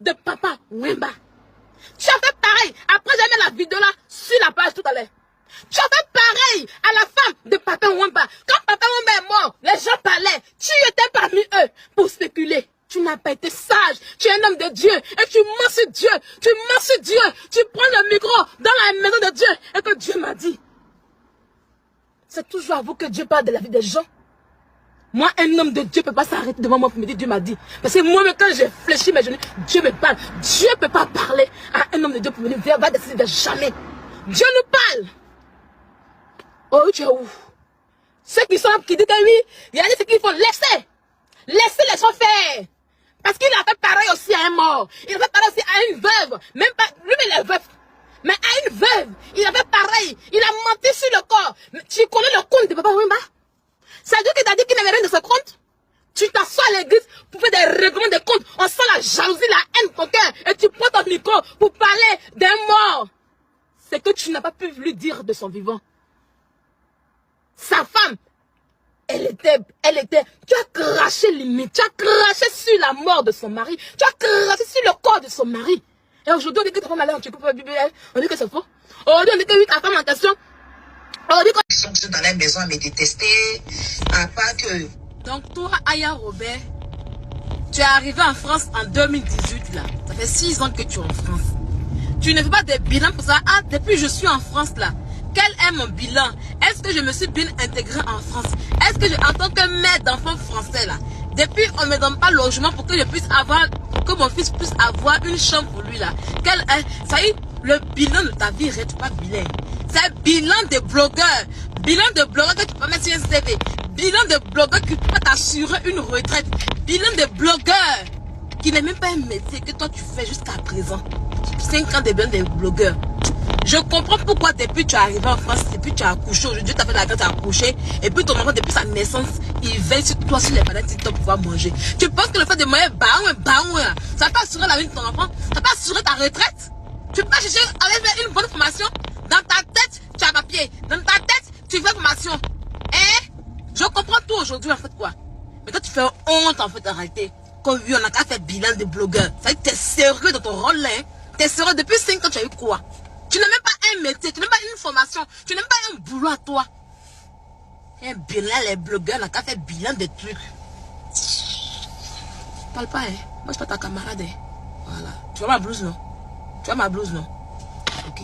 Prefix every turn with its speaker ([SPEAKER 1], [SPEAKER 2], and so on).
[SPEAKER 1] de Papa Wemba. Tu as fait pareil. Après, j'ai mis la vidéo là sur la page tout à l'heure. Tu as fait pareil à la femme de Papa Wemba. Quand Papa Wemba est mort, les gens parlaient. Tu étais parmi eux pour spéculer. Tu n'as pas été sage. Tu es un homme de Dieu. Et tu mens sur Dieu. Tu mens sur Dieu. Tu prends le micro dans la maison de Dieu. Et que Dieu m'a dit. C'est toujours à vous que Dieu parle de la vie des gens. Moi, un homme de Dieu ne peut pas s'arrêter devant moi pour me dire Dieu m'a dit. Parce que moi, quand j'ai fléchi mes genoux, Dieu me parle. Dieu ne peut pas parler à un homme de Dieu pour me dire va décider de jamais. Dieu nous parle. Oh, tu es où? Ceux qui sont qui disent que oui, il y a des trucs qu'il faut laisser. Laissez les gens faire. Parce qu'il a fait pareil aussi à un mort. Il a fait pareil aussi à une veuve. Même pas, lui, il est veuf. Mais à une veuve, il a fait pareil. Il a menti sur le corps. Mais tu connais le compte de Papa Wemba? C'est Dieu qui t'a dit qu'il n'avait rien de ce compte. Tu t'assois à l'église pour faire des règlements de compte. On sent la jalousie, la haine de ton cœur. Et tu prends ton micro pour parler d'un mort. C'est que tu n'as pas pu lui dire de son vivant. Sa femme, elle était, tu as craché limite, tu as craché sur la mort de son mari, tu as craché sur le corps de son mari. Et aujourd'hui, on dit que ta femme allait en Tchéco pour la Bible, on dit que c'est faux. Aujourd'hui, on dit que oui, ta femme en question, on dit que...
[SPEAKER 2] Ils sont dans la maison à me détester, à part que...
[SPEAKER 1] Donc toi, Aya Robert, tu es arrivé en France en 2018 là. Ça fait 6 ans que tu es en France. Tu ne fais pas de bilan pour ça. Ah, depuis que je suis en France là. Quel est mon bilan? Est-ce que je me suis bien intégrée en France? Est-ce que en tant que mère d'enfants français là, depuis on ne me donne pas logement pour que je puisse avoir, que mon fils puisse avoir une chambre pour lui là. Quel est, ça y est, le bilan de ta vie reste pas bilan. C'est bilan de blogueur. Bilan de blogueur que tu peux mettre sur un CV. Bilan de blogueur qui peut t'assurer une retraite. Bilan de blogueur qui n'est même pas un métier que toi tu fais jusqu'à présent. 5 ans de bilan de blogueur. Je comprends pourquoi depuis tu es arrivé en France, depuis tu as accouché, aujourd'hui tu as fait la grâce à accoucher, et puis ton enfant depuis sa naissance, il veille sur toi sur les palettes TikTok pour pouvoir manger. Tu penses que le fait de manger ça peut assurer la vie de ton enfant, ça peut assurer ta retraite. Tu peux pas chercher avec une bonne formation, dans ta tête tu as papier, dans ta tête tu fais formation. Eh? Je comprends tout aujourd'hui en fait quoi. Mais toi tu fais honte en fait en réalité. Comme vu on a qu'à faire bilan de blogueur. Ça veut dire que tu es sérieux dans ton rôle là. Hein? Tu es sérieux depuis 5 ans tu as eu quoi? Tu n'as même pas un métier, tu n'as même pas une formation, tu n'as même pas un boulot à toi. Un bilan, les blogueurs n'ont qu'à faire bilan de trucs. Parle pas, hein. Moi je suis pas ta camarade. Hein. Voilà. Tu vois ma blouse, non? Tu vois ma blouse, non? Ok.